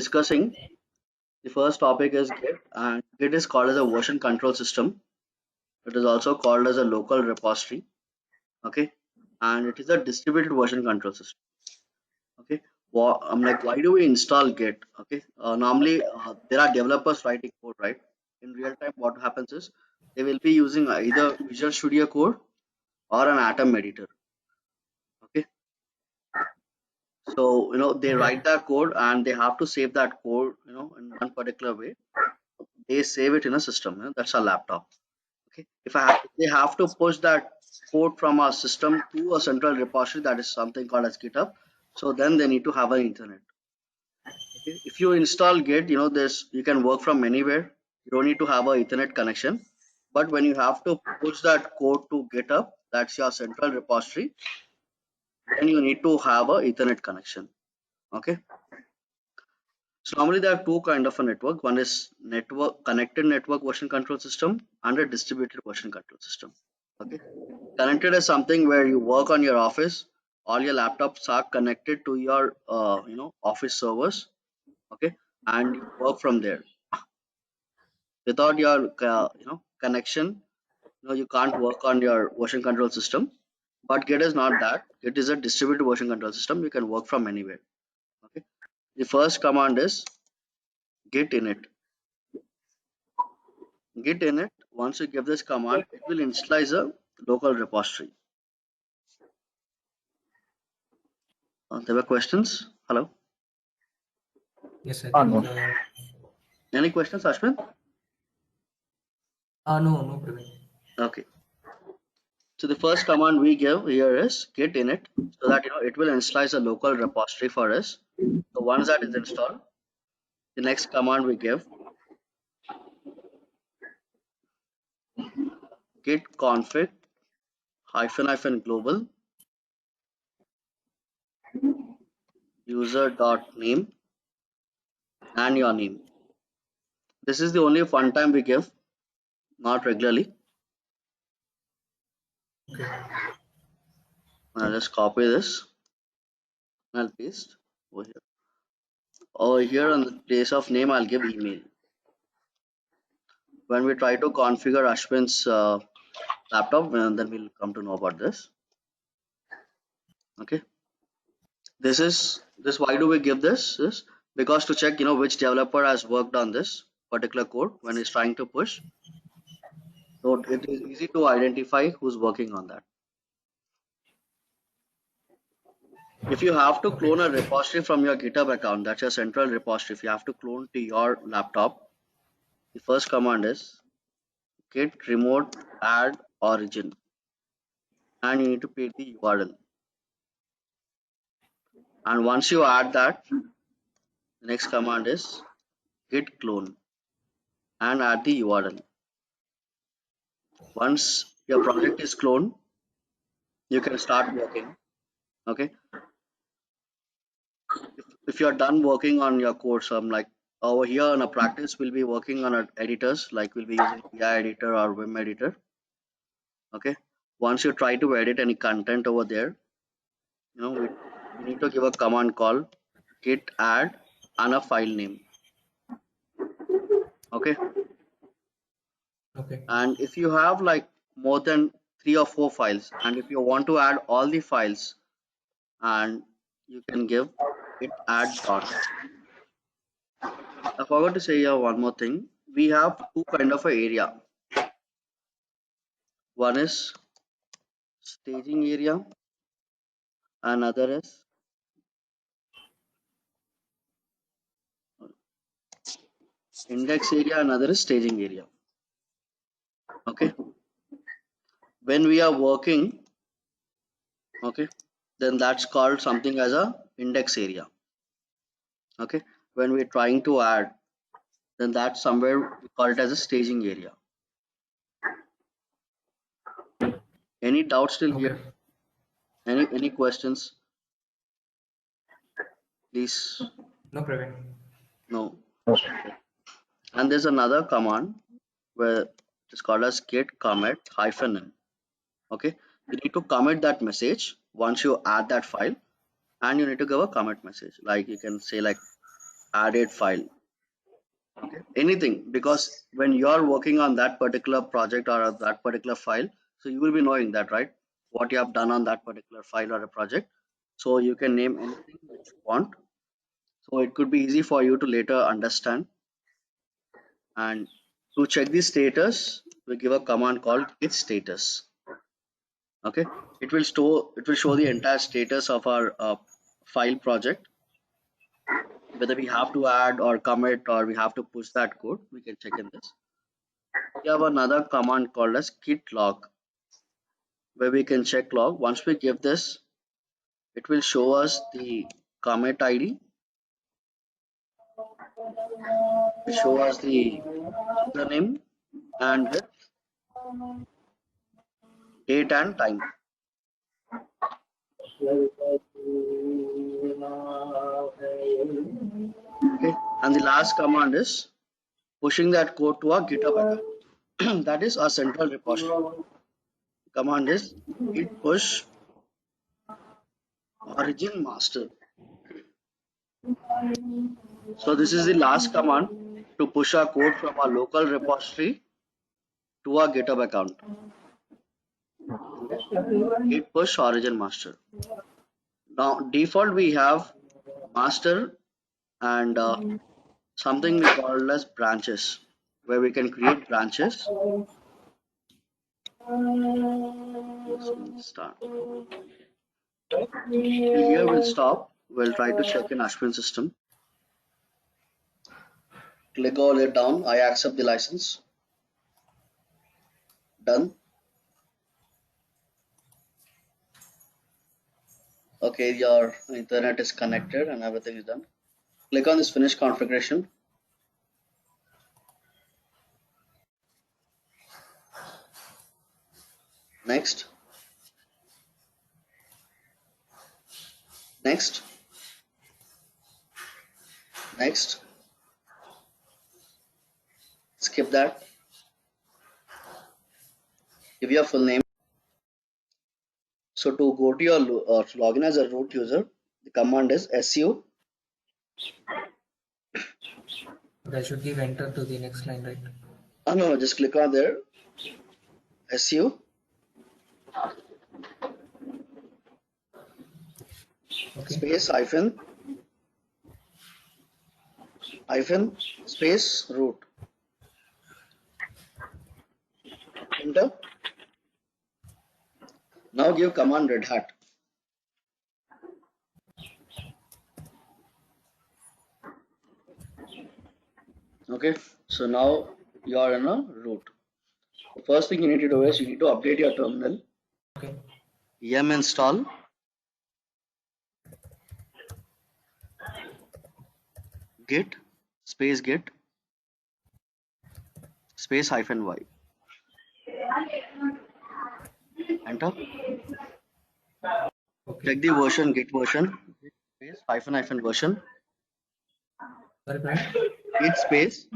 discussing. The first topic is Git, and Git is called as a version control system. It is also called as a local repository. Okay, and it is a distributed version control system. Okay, I'm like, why do we install Git? Okay, normally there are developers writing code, right? In real time, what happens is they will be using either Visual Studio Code or an Atom editor. Okay, so they Okay. write that code and they have to save that code, in one particular way. They save it in a system. That's a laptop. Okay, if they have to push that code from our system to a central repository, that is something called as GitHub. So then they need to have an internet. Okay, if you install Git, this you can work from anywhere. You don't need to have a Ethernet connection. But when you have to push that code to GitHub, that's your central repository, then you need to have a Ethernet connection. Okay. So normally there are two kind of a network. One is connected network version control system and a distributed version control system. Okay. Connected is something where you work on your office. All your laptops are connected to your office servers. Okay, and you work from there. Without your connection, you can't work on your version control system. But Git is not that. It is a distributed version control system. You can work from anywhere. Okay. The first command is git init. Git init. Once you give this command, it will initialize a local repository. There were questions. Hello. Yes, I No. think. Any questions, Ashwin? No, Praveen. Okay. So the first command we give here is git init, so that it will initialize a local repository for us. So once that is installed, the next command we give git config --global user.name and your name. This is the only one time we give, not regularly. Okay. I'll just copy this and I'll paste over here. Over here on the place of name, I'll give email. When we try to configure Ashwin's laptop, then we'll come to know about this. Okay. This why do we give this? Is because to check which developer has worked on this particular code when he's trying to push. So it is easy to identify who's working on that. If you have to clone a repository from your GitHub account, that's your central repository. If you have to clone to your laptop, the first command is git remote add origin, and you need to paste the URL. And once you add that, the next command is git clone and add the URL. Once your project is cloned, you can start working. Okay. If you're done working on your code, so I'm like over here in a practice, we'll be working on our editors, like we'll be using PI editor or Vim editor. Okay. Once you try to edit any content over there, we need to give a command called git add and a file name. Okay. Okay. And if you have like more than 3 or 4 files, and if you want to add all the files, and you can give git add dot. I forgot to say here one more thing. We have two kind of a area. One is staging area, another is index area, another is staging area. Okay. When we are working, okay, then that's called something as a index area. Okay. When we're trying to add, then that's somewhere we call it as a staging area. Any doubts still here? Any questions? Please. No, Praveen. No. Okay. And there's another command where it's called as git commit -n. Okay, you need to commit that message once you add that file, and you need to give a commit message. Like you can say like added file. Okay, anything, because when you're working on that particular project or that particular file, so you will be knowing that, right? What you have done on that particular file or a project. So you can name anything which you want. So it could be easy for you to later understand. And to check the status, we give a command called git status. Okay, it will show the entire status of our file project, whether we have to add or commit or we have to push that code. We can check in this. We have another command called as git log, where we can check log. Once we give this, it will show us the commit ID, will show us the username and the date and time. Okay, and the last command is pushing that code to our GitHub account. That is our central repository. Command is git push origin master. So this is the last command to push our code from our local repository to our GitHub account. Git push origin master. Now default we have master and something we call as branches, where we can create branches. Start. Here we'll stop. We'll try to check in Ashwin system. Click all it down. I accept the license. Done. Okay, your internet is connected and everything is done. Click on this finish configuration. Next. Next. Next. Skip that. Give your full name. So to go to your login as a root user, the command is su. But I should give enter to the next line, right? No, just click on there. su. Okay. Space hyphen space root. Enter. Now give command red hat. Okay, so now you are in a root. The first thing you need to do is you need to update your terminal. Okay. Yum install git space hyphen y. Enter. Okay. Check the version, git version, space hyphen version, Sorry, Praveen. git space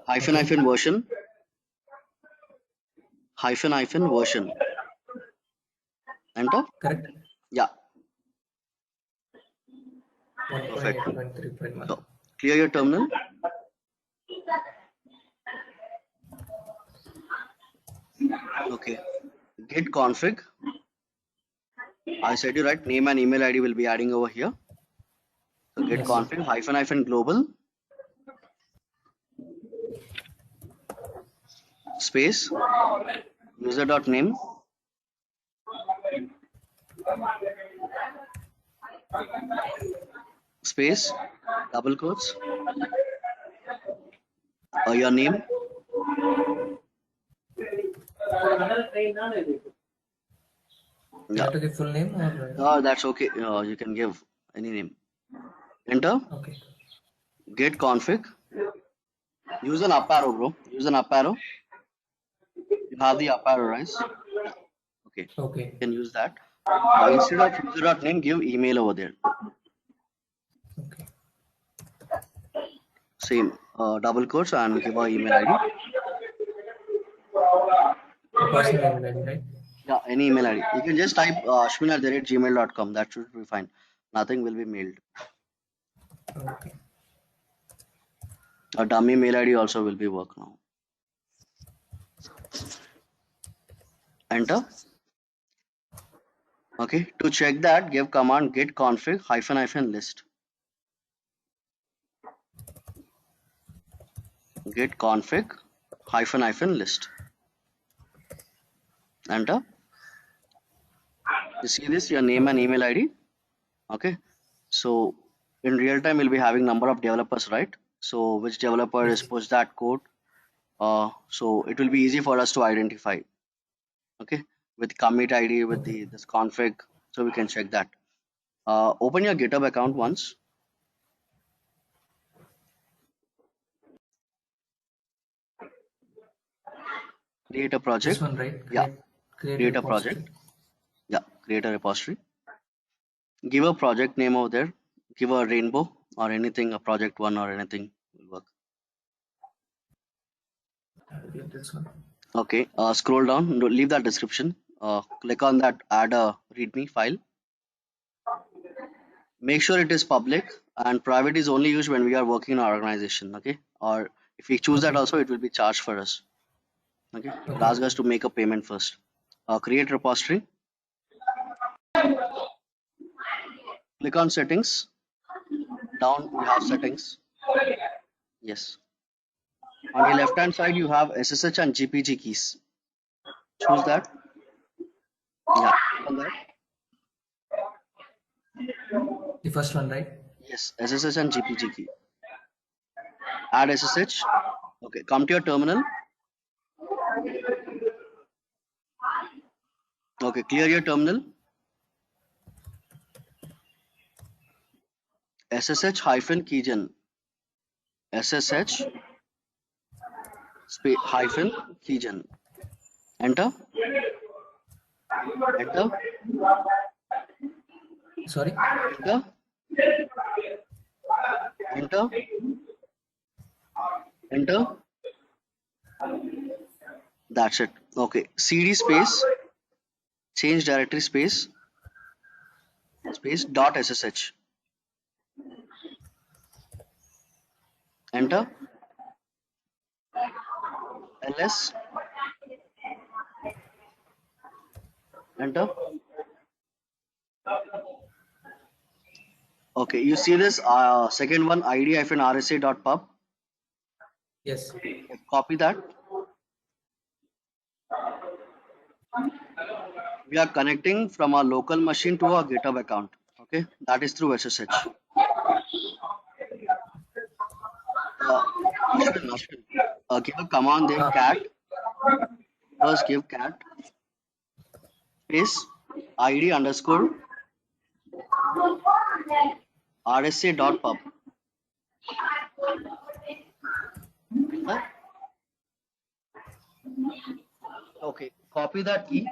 hyphen version, hyphen version. Enter. Correct. Yeah. Perfect. 1.8.3.1. So clear your terminal. Okay. Git config. I said you right. Name and email ID will be adding over here. So git Yes. config hyphen global space user.name space double quotes your name. You Yeah. have to give full name or That's okay. You can give any name. Enter. okay. Git config. Use an up arrow, bro. Use an up arrow. You have the up arrow, right? Okay. Okay. You can use that. Instead of user.name, give email over there. Okay. Same. Double quotes and give our email ID. Personal email ID, right? Yeah, any email ID. You can just type ashwin@gmail.com. That should be fine. Nothing will be mailed. Okay. A dummy mail ID also will be work now. Enter. Okay, to check that, give command git config -- list. Git config -- list. Enter. You see this, your name and Okay. email ID. Okay, so in real time we'll be having number of developers, right? So which developer is Yes. push that code? So it will be easy for us to identify. Okay, with commit ID, with Okay. this config, so we can check that. Open your GitHub account once. Create a This project. one, right? Yeah, Create create a project. repository. Yeah, create a repository. Give a project name over there. Give a rainbow or anything, a project one or anything will work. I will get this one. Okay, scroll down, leave that description. Click on that add a README file. Make sure it is public, and private is only used when we are working in our organization. Okay, or if we choose that Okay. also, it will be charged for us. Okay, it will Okay. ask us to make a payment first. Create repository. Click on settings. Down we have settings. Yes. On the left hand side you have SSH and GPG keys. Choose that. Yeah. Click on that. The first one, right? Yes. SSH and GPG key. Add SSH. Okay. Come to your terminal. Okay. Clear your terminal. SSH hyphen keygen. SSH hyphen keygen. Enter. Enter. Sorry. Enter. Enter. Enter. That's it. Okay. CD space change directory space dot SSH. Enter. LS. Enter. Okay. You see this second one id-rsa.pub. Yes. Copy that. We are connecting from our local machine to our GitHub account. Okay. That is through SSH. Ashwin, give a command there, Ah. cat. First give cat space id underscore rsa.pub. Enter. Okay. Copy that key.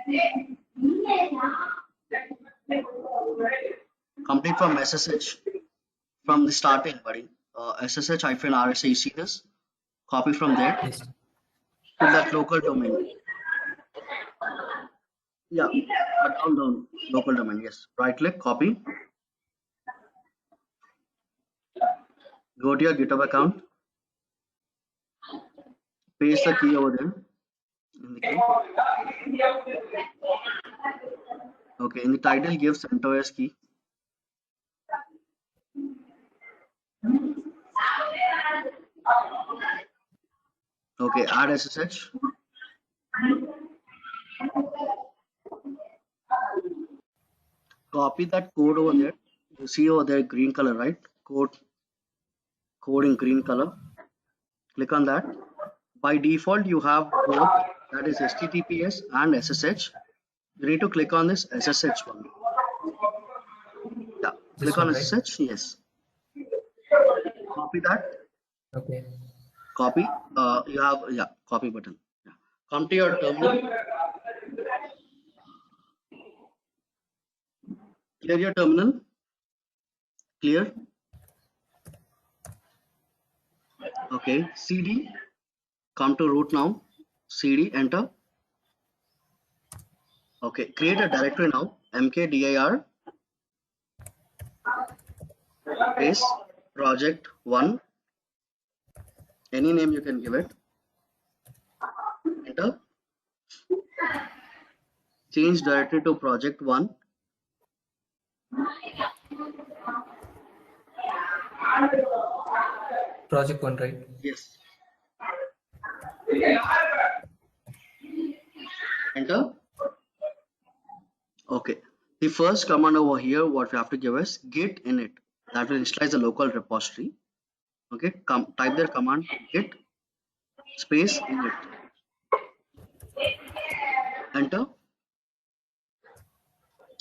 Complete from SSH from the starting, buddy. SSH-RSA. You see this? Copy from there Yes. to that local domain. Yeah, down, local domain. Yes. Right click, copy. Go to your GitHub account. Paste the key over there. In the key. Okay. In the title, give CentOS key. Okay. Add SSH. Copy that code over there. You see over there green color, right? Code in green color. Click on that. By default, you have both, that is HTTPS and SSH. You need to click on this SSH one. Yeah, This click on one, right? SSH. Yes. Copy that. Okay. Copy. You have, yeah, copy button. Yeah. Come to your terminal. Clear your terminal. Clear. Okay. CD. Come to root now. CD. Enter. Okay. Create a directory now. mkdir space project 1, any name you can give it, enter, change directory to project 1, Project one, right? yes, enter. Okay, the first command over here, what we have to give is git init. That will initialize the local repository. Okay, type their command git space init, enter.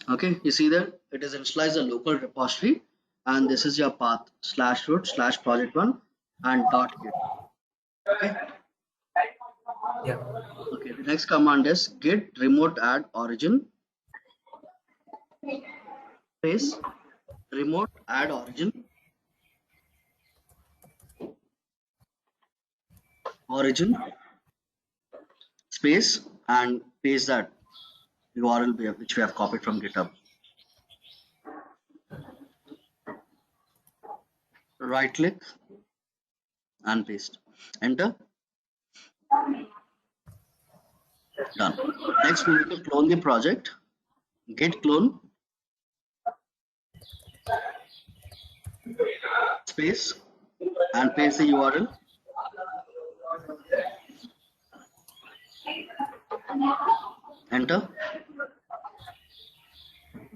Okay, you see there it is initialized the local repository, and this is your path /root /project1 and .git. Okay, Yeah. okay, the next command is git remote add origin space remote add origin space and paste that URL which we have copied from GitHub. Right click and paste. Enter. Done. Next we need to clone the project. Git clone space and paste the URL. Enter.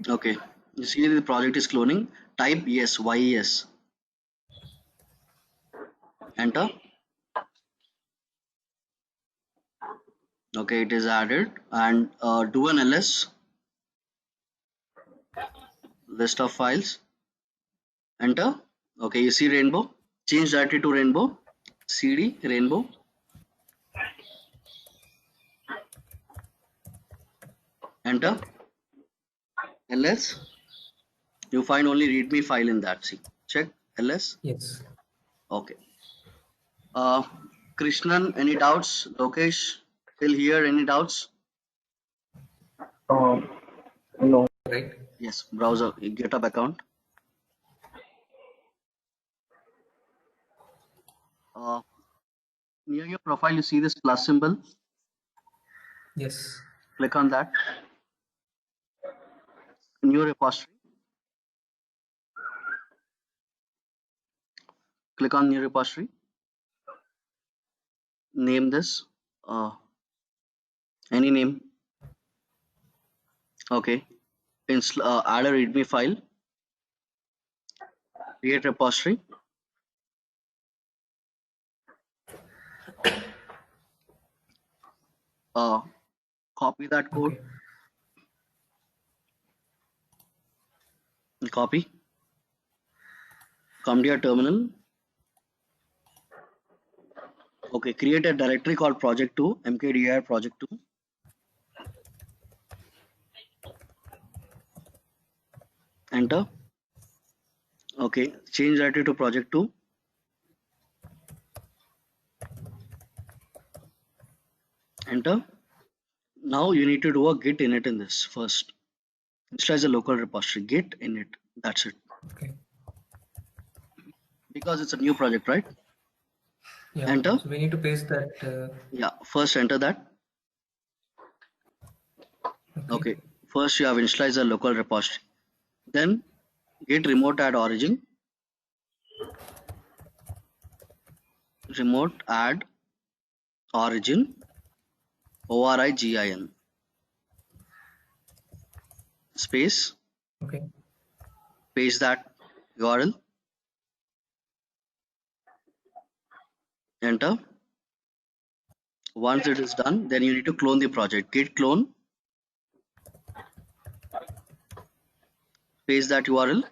Okay. You see the project is cloning. Type yes, yes. Enter. Okay, it is added and do an ls list of files. Enter. Okay, you see rainbow. Change directory to rainbow. cd rainbow. Enter. ls. You find only readme file in that. See, check ls. Yes. Okay. Krishnan, any doubts? Lokesh, till here, any doubts? No. Right. Yes, browser, GitHub account. Near your profile, you see this plus symbol. Yes. Click on that. New repository. Click on new repository. Name this. Any name. Okay. Add a README file. Create repository. Copy that code. Okay. Copy. Come to your terminal. Okay, create a directory called project2, mkdir project2. Enter. Okay, change directory to project2. Enter. Now you need to do a git init in this first. Initialize a local repository, git init. That's it. Okay. Because it's a new project, right? Yeah. Enter. So we need to paste that. Yeah, first enter that. Okay. First you have initialized a local repository. Then git remote add origin. Remote add origin. ORIGIN. Space. Okay. Paste that URL. Enter. Once it is done, then you need to clone the project. Git clone. Paste that URL.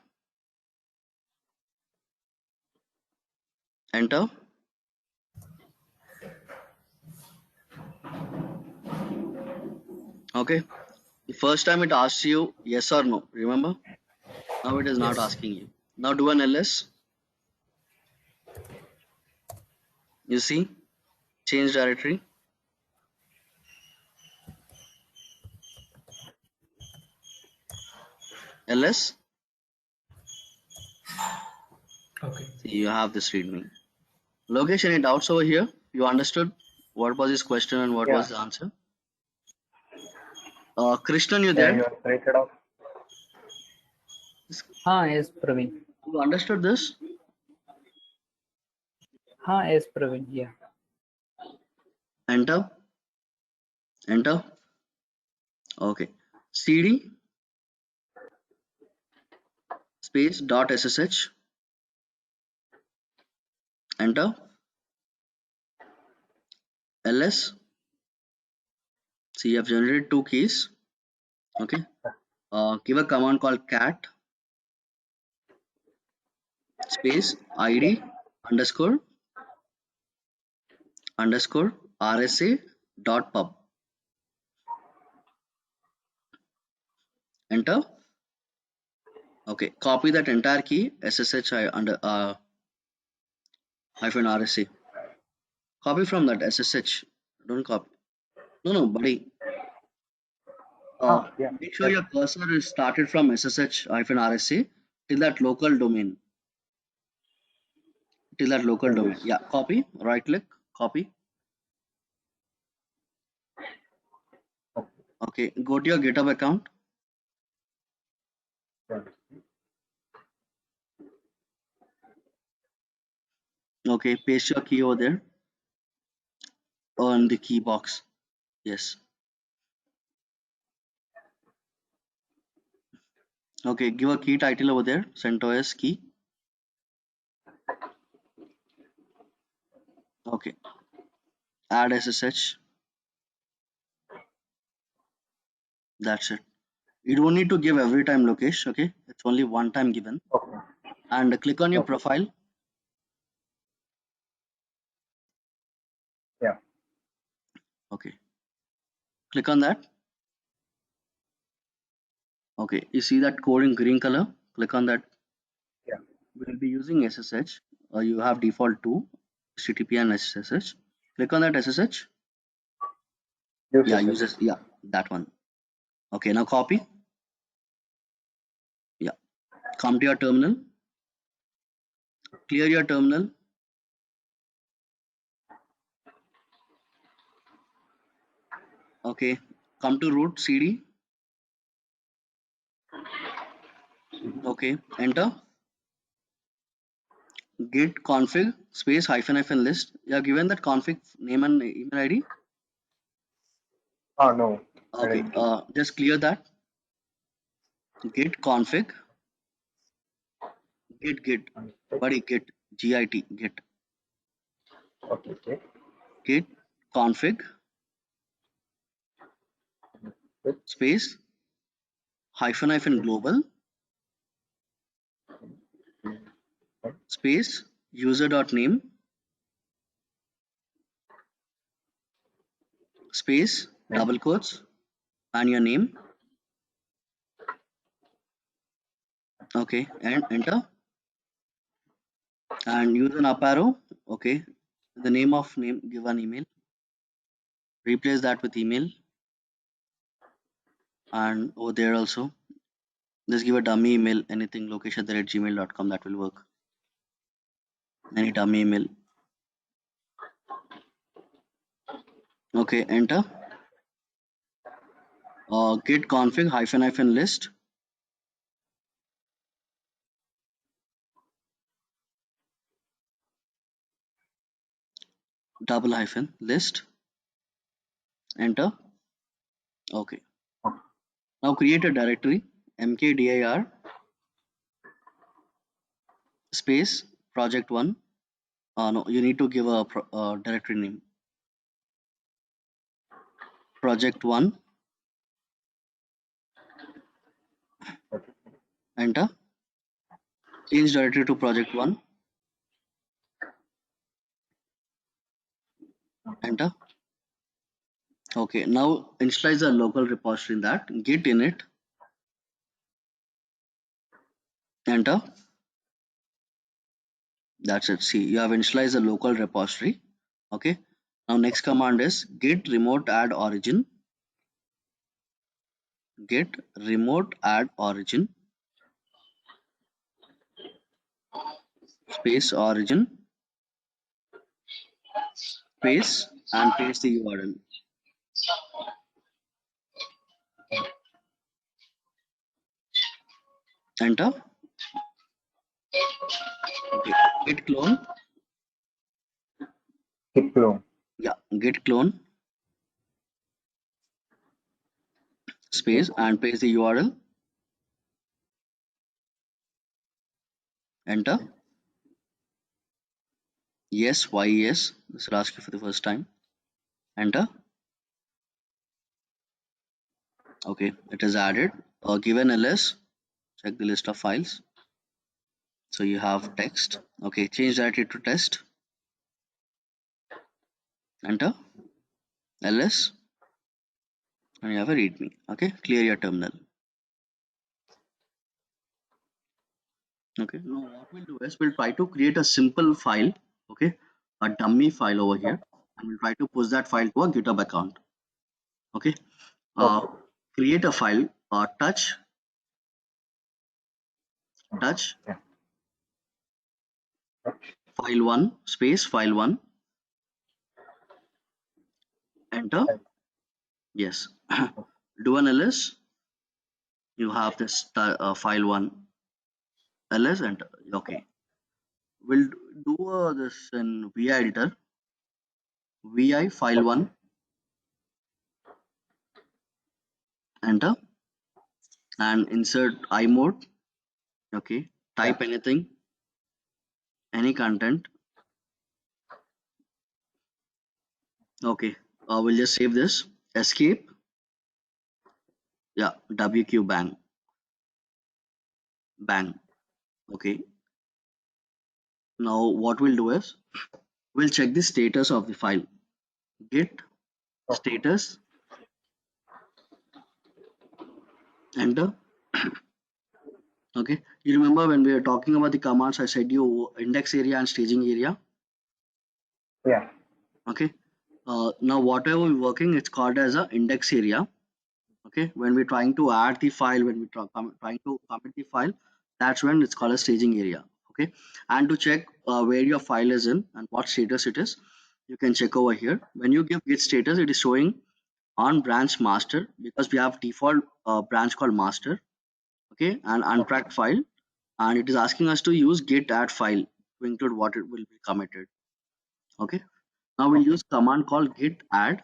Enter. Okay. The first time it asks you yes or no. Remember? Now it is not Yes. asking you. Now do an ls. You see? Change directory. ls. Okay. See, you have this readme. Lokesh, any doubts over here? You understood what was his question and what Yeah, was the answer? Krishnan, you yeah, there? you have created off. हाँ yes Praveen. You understood this? हाँ yes Praveen. Yeah. Enter. Enter. Okay. CD space dot SSH. Enter. LS. So you have generated two keys. Okay. Give a command called cat space ID underscore RSA dot pub. Enter. Okay. Copy that entire key SSH under hyphen RSA. Copy from that SSH. Don't copy. No, buddy. Yeah, Make sure yes, your cursor is started from SSH hyphen RSA till that local domain. Till that local domain. yes. Yeah. Copy. Right click. Copy. Okay. Go to your GitHub account. Yeah. Okay. Paste your key over there on the key box. Yes. Okay. Give a key title over there. CentOS key. Okay. Add SSH. That's it. You don't need to give every time, Lokesh. Okay. It's only one time given. Okay, And click on your okay, profile. yeah, Okay. Click on that. Okay. You see that code in green color? Click on that. yeah. We'll be using SSH. You have default 2 HTTP and SSH. Click on that SSH. Use Yeah, it. uses. Yeah, that one. Okay, now copy. Yeah, come to your terminal. Clear your terminal. Okay, come to root CD. Okay, enter. Git config space hyphen list. You have given that config name and email ID. Ah, no, I Okay, didn't. just clear that. Git config. Git. Buddy, git. Okay, okay. Git config Good. space hyphen global space user.name space double quotes and your name. Okay, and enter and use an up arrow. Okay, the name of name, give an email, replace that with email, and over there also just give a dummy email, anything location@gmail.com, that will work. Any dummy email. Okay, enter. Git config hyphen list double hyphen list. Enter. Okay. Now create a directory mkdir space project1. No, you need to give a directory name. Project1. Enter. Change directory to project1. Enter. Okay, now initialize the local repository in that. Git init. Enter. That's it. See, you have initialized the local repository. Okay. Now next command is git remote add origin. Git remote add origin. space origin space and paste the URL. Enter. Okay. Git clone. Git clone. Yeah. Git clone space and paste the URL. Enter. Yes. Why yes? This will ask you for the first time. Enter. Okay. It is added. Given ls. Check the list of files. So you have text. Okay. Change that to test. Enter. ls. And you have a readme. Okay. Clear your terminal. Okay. Now what we'll do is we'll try to create a simple file. Okay. A dummy file over here. And we'll try to push that file to a GitHub account. Okay. Okay. Create a file. Touch Yeah. file 1 space file 1. Enter. Yes. Do an ls. You have this file 1 ls. Enter. Okay. We'll do this in vi editor. Vi file 1. Enter. And insert I mode. Okay. Type anything, any content. Okay. We'll just save this. Escape. Yeah. WQ bang. Bang. Okay. Now what we'll do is we'll check the status of the file. Git status. Enter. Okay. You remember when we were talking about the commands, I said you index area and staging area. Yeah. Okay. Now whatever we're working, it's called as a index area. Okay. When we're trying to add the file, when we're trying to commit the file, that's when it's called a staging area. Okay. And to check where your file is in and what status it is, you can check over here. When you give git status, it is showing on branch master because we have default branch called master. Okay. And untracked file. And it is asking us to use git add file to include what it will be committed. Okay. Now we'll use command called git add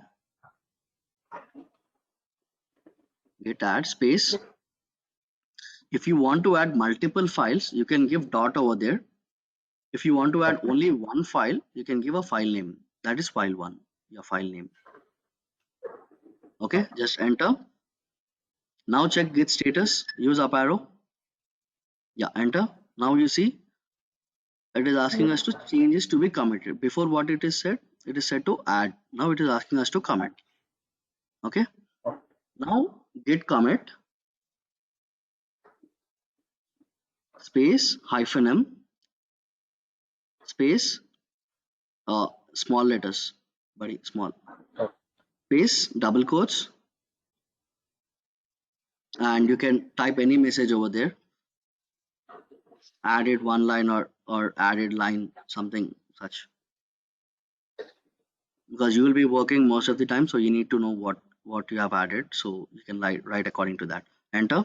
space. If you want to add multiple files, you can give dot over there. If you want to add only one file, you can give a file name. That is file 1, your file name. Okay, just enter. Now check git status, use up arrow. Yeah, enter. Now you see it is asking us to changes to be committed. Before what it is said to add. Now it is asking us to commit. Okay. Now git commit space -m space small letters, buddy, small space double quotes, and you can type any message over there. Added one line or added line, something such. Because you will be working most of the time, so you need to know what you have added, so you can write according to that. Enter.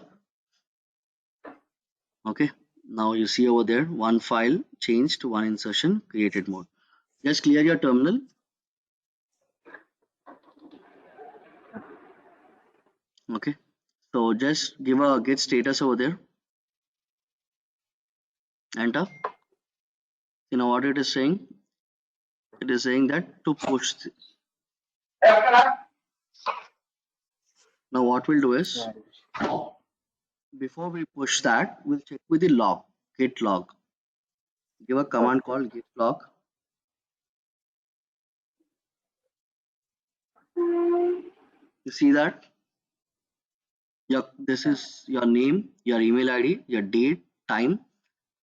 Okay. Now you see over there one file changed, one insertion created mode. Just clear your terminal. Okay. So just give a git status over there. Enter. You know what it is saying? It is saying that to push. Now what we'll do is, before we push that, we'll check with the log, git log. Give a command called git log. You see that? This is your name, your email ID, your date, time,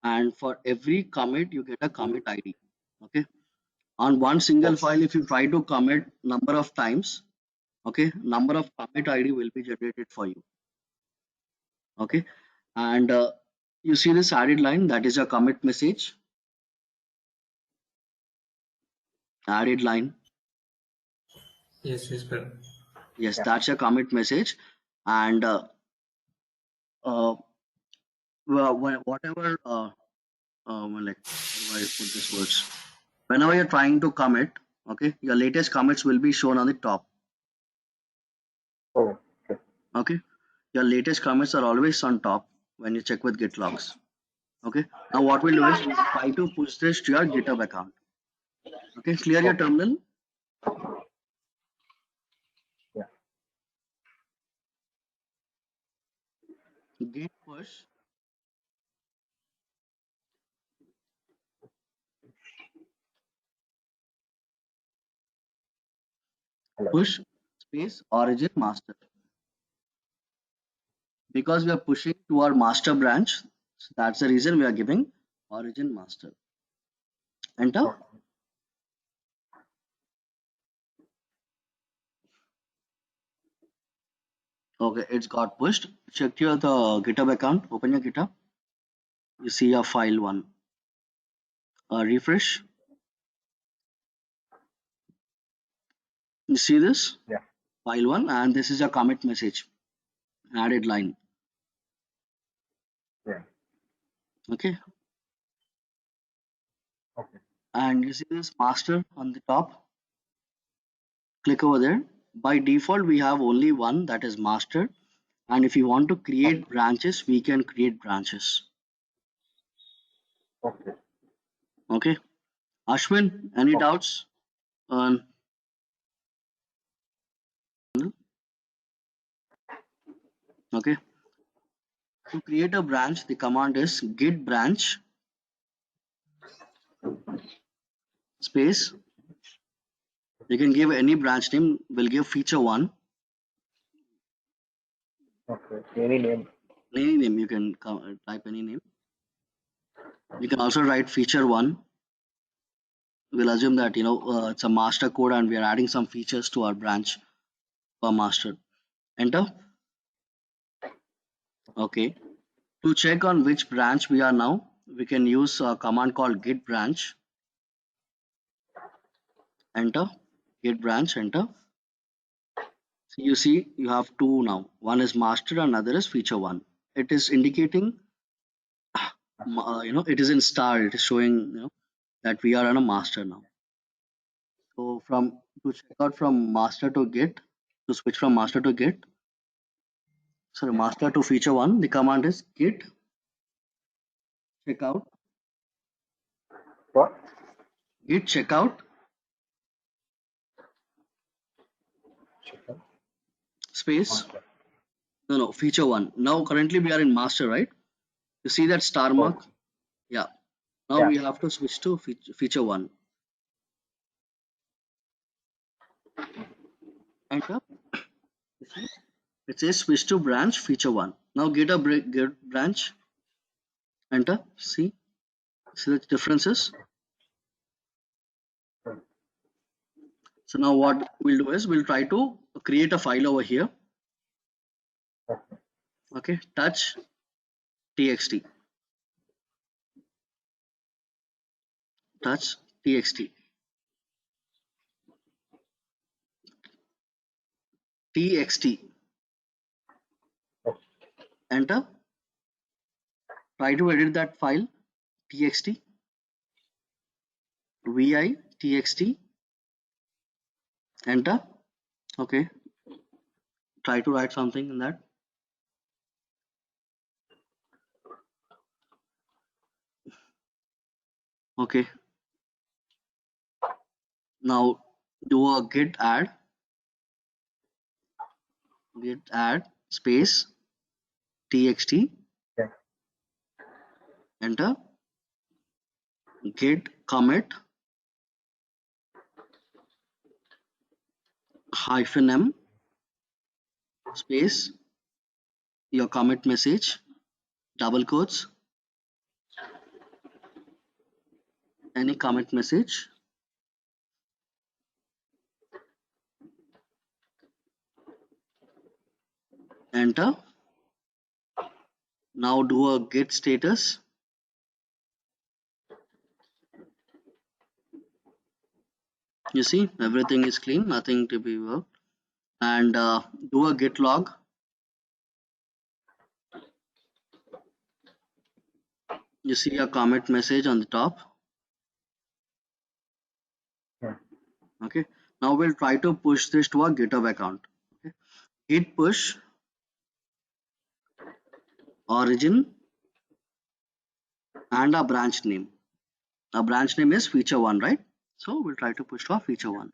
and for every commit you get a commit ID. Okay. On one single file, if you try to commit number of times, okay, number of commit ID will be generated for you. Okay. And you see this added line, that is your commit message. added line. Yes, Praveen. Yes, Yeah. that's a commit message. And uh, whatever like how do I put this words? Whenever you're trying to commit, okay, your latest commits will be shown on the top. Oh, okay. Okay, your latest commits are always on top when you check with Git logs. Okay, now what we'll do is we'll try to push this to your GitHub account. Okay, clear your Okay. terminal. Yeah. Git push Hello. push space origin master, because we are pushing to our master branch. So that's the reason we are giving origin master. Enter. Okay. Okay, it's got pushed. Check your the GitHub account. Open your GitHub. You see your file one. Refresh. You see this Yeah. file one, and this is a commit message. Added line. Yeah. Okay, Okay. and you see this master on the top. Click over there. By default, we have only one, that is master. And if you want to create branches, we can create branches. Okay. Okay. Ashwin, any Okay. doubts on? Okay. To create a branch, the command is git branch space. You can give any branch name. We'll give feature one. Okay. Any name? Any name, you can type any name. You can also write feature one. We'll assume that it's a master code and we are adding some features to our branch per master. Enter. Okay. To check on which branch we are now, we can use a command called git branch. Enter. Git branch. Enter. So you see you have two now. One is master and another is feature one. It is indicating, it is in star. It is showing, that we are on a master now. So to check out from master to git, to switch from master to git, sorry, master to feature one, the command is git checkout, What? git checkout Chicken. space, Okay. no, feature one. Now currently we are in master, right? You see that star Oh, mark? Yeah. Now yeah. we have to switch to feature one. Enter. You see? It says switch to branch feature one. Now get branch. Enter. See the differences. Okay. So now what we'll do is we'll try to create a file over here. Okay. Okay. Touch txt. Touch txt. Txt. Okay. Enter. Try to edit that file. Txt. Vi txt. Enter. Okay. Try to write something in that. Okay. Now do a git add space txt. Yeah. Enter. Git commit -m space your commit message, double quotes, any commit message. Enter. Now do a git status. You see, everything is clean, nothing to be worked. And do a git log. You see a commit message on the top. Yeah. Okay. Now we'll try to push this to our GitHub account. Okay. Git push origin and a branch name. Our branch name is feature one, right? So we'll try to push to our feature one.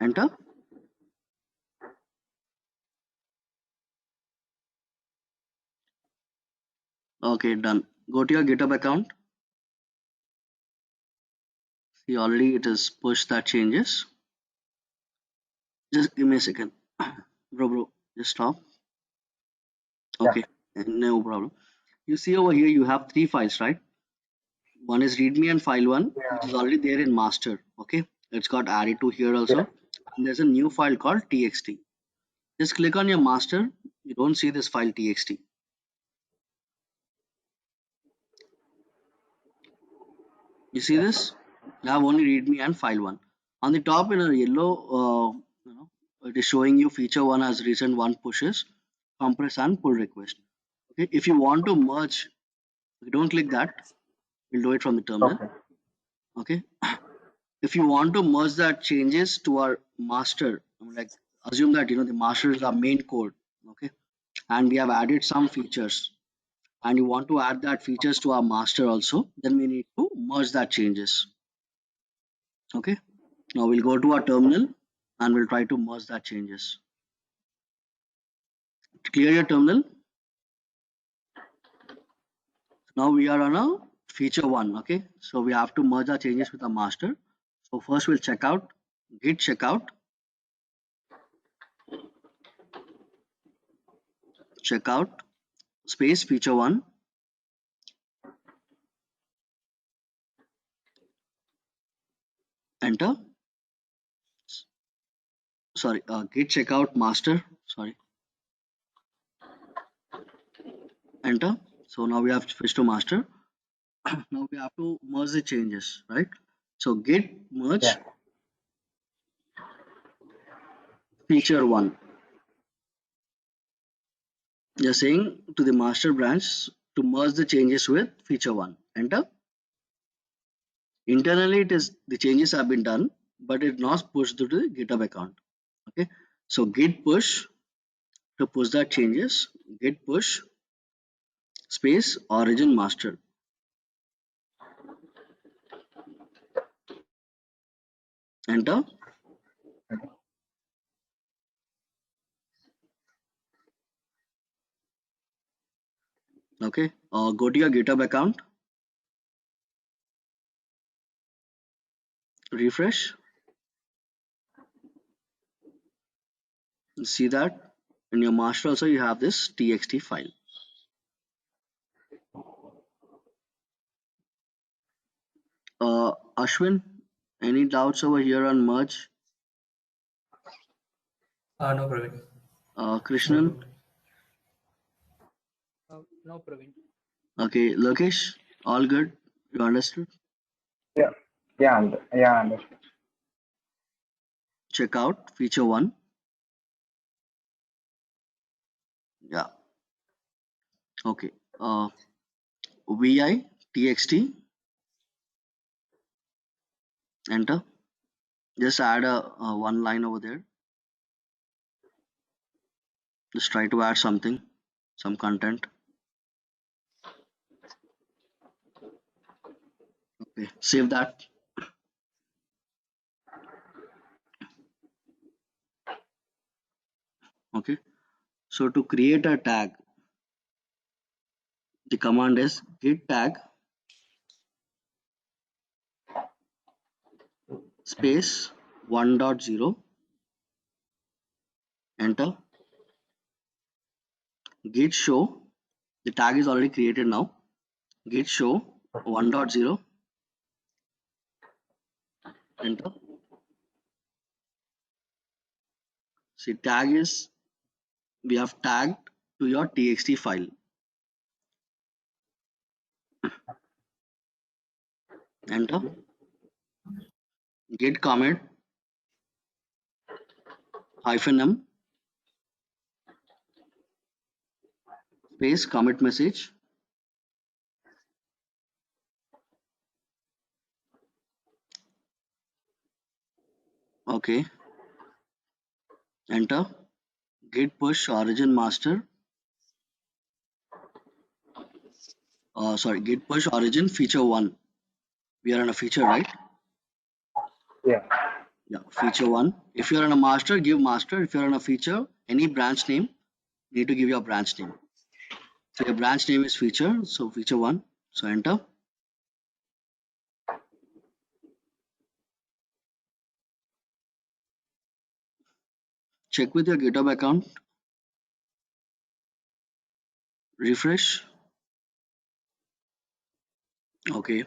Enter. Okay, done. Go to your GitHub account. See, already it is pushed that changes. Just give me a second. Bro, just stop. Yeah. Okay, no problem. You see over here, you have three files, right? One is README and file one, which Yeah. is already there in master. Okay, it's got added to here Yeah. also. And there's a new file called txt. Just click on your master. You don't see this file txt. You see this? You have only README and file one. On the top in a yellow, it is showing you feature one as recent one pushes, compress and pull request. Okay, if you want to merge, you don't click that. We'll do it from the terminal. Okay. Okay, if you want to merge that changes to our master, like assume that the master is our main code. Okay, and we have added some features, and you want to add that features to our master also, then we need to merge that changes. Okay, now we'll go to our terminal and we'll try to merge that changes. Clear your terminal. Now we are on a feature one. Okay, so we have to merge our changes with our master. So first we'll check out git checkout, checkout space feature one, enter. Sorry, git checkout master. Sorry, enter. So now we have switched to master. Now we have to merge the changes, right? So git merge Yeah. feature one. You're saying to the master branch to merge the changes with feature one. Enter. Internally, it is the changes have been done, but it's not pushed to the GitHub account. Okay. So git push to push that changes. Git push space origin master. Enter. Okay. Go to your GitHub account. Refresh. See that in your master also you have this txt file. Ashwin, any doubts over here on merge? No, Praveen. All Krishnan? good. No, Praveen. Okay, Lokesh, all good? You understood? Yeah. Yeah. Yeah. Understood. Check out feature one. Yeah, okay. Vi txt, enter. Just add a one line over there. Just try to add something, some content. Okay, save that. Okay, so to create a tag, the command is git tag space 1.0, enter. Git show, the tag is already created now. Git show 1.0, enter. See, tag is we have tagged to your txt file, enter. git commit -m space commit message. Okay, enter. Git push origin master. Sorry, git push origin feature 1. We are on a feature, right? Yeah. Yeah, feature 1. If you're on a master, give master. If you're on a feature, any branch name, need to give your branch name. So your branch name is feature, so feature 1. So enter. Check with your GitHub account. Refresh. Okay.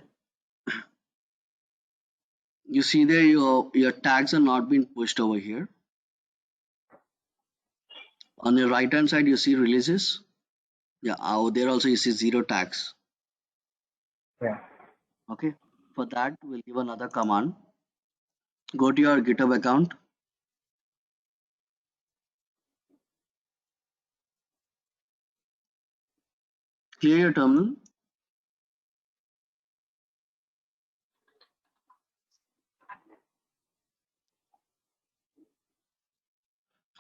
You see there your tags are not being pushed over here. On the right hand side, you see releases. Yeah, out there also you see 0 tags. Yeah. Okay. For that, we'll give another command. Go to your GitHub account. Clear your terminal.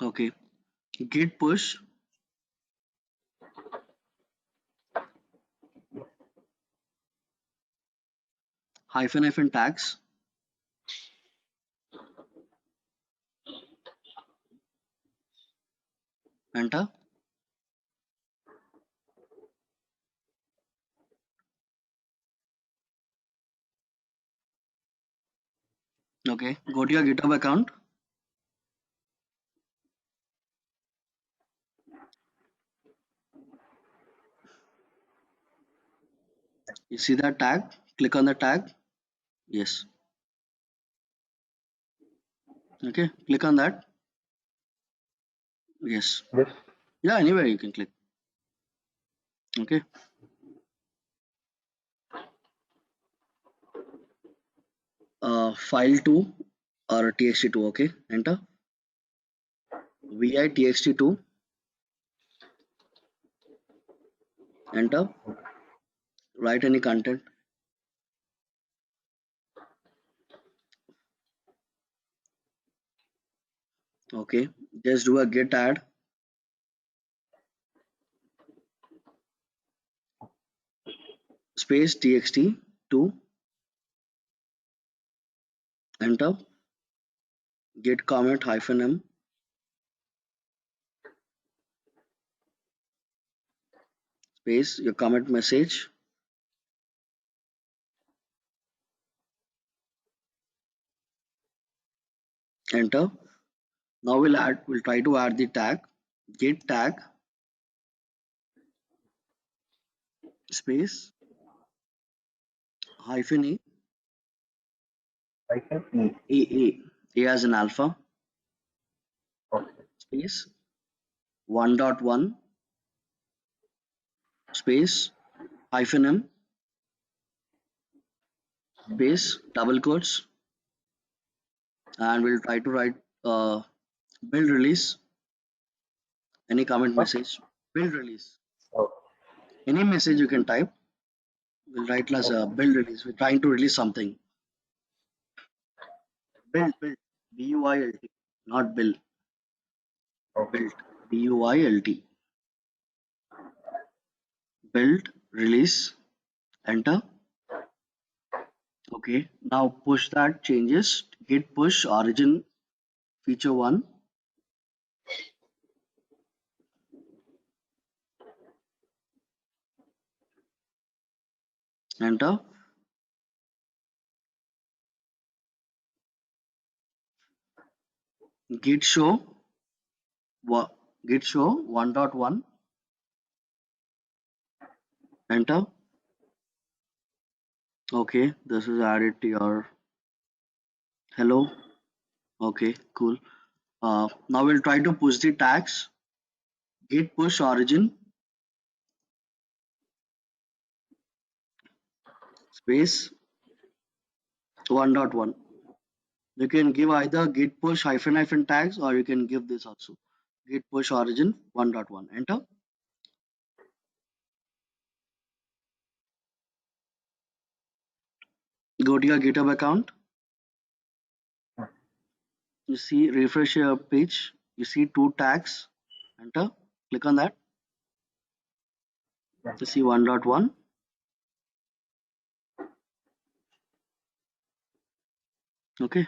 Okay. Git push -hyphen tags. Enter. Okay. Go to your GitHub account. You see that tag? Click on the tag. Yes. Okay. Click on that. Yes. This. Yeah, anywhere you can click. Okay. File2 or txt2. Okay. Enter. vi txt2. Enter. Write any content. Okay. Just do a git add space txt2. Enter. Git commit -m space your commit message. Enter. Now we'll try to add the tag git tag space -e -e. a as in alpha Okay. space 1.1 space -m space double quotes, and we'll try to write build release any comment What? message. Build release Oh. any message you can type. We'll write as a Okay. build release. We're trying to release something. Build build, not bill. Okay. Build build, build release. Enter. Okay, now push that changes. Git push origin feature 1. Enter. Git show git show 1.1. Enter. Okay, this is added to your hello. Okay, cool. Now we'll try to push the tags. Git push origin space 1.1. You can give either git push hyphen tags, or you can give this also. Git push origin 1.1. Enter. Go to your GitHub account. You see, refresh your page. You see 2 tags. Enter. Click on that. You see 1.1. Okay.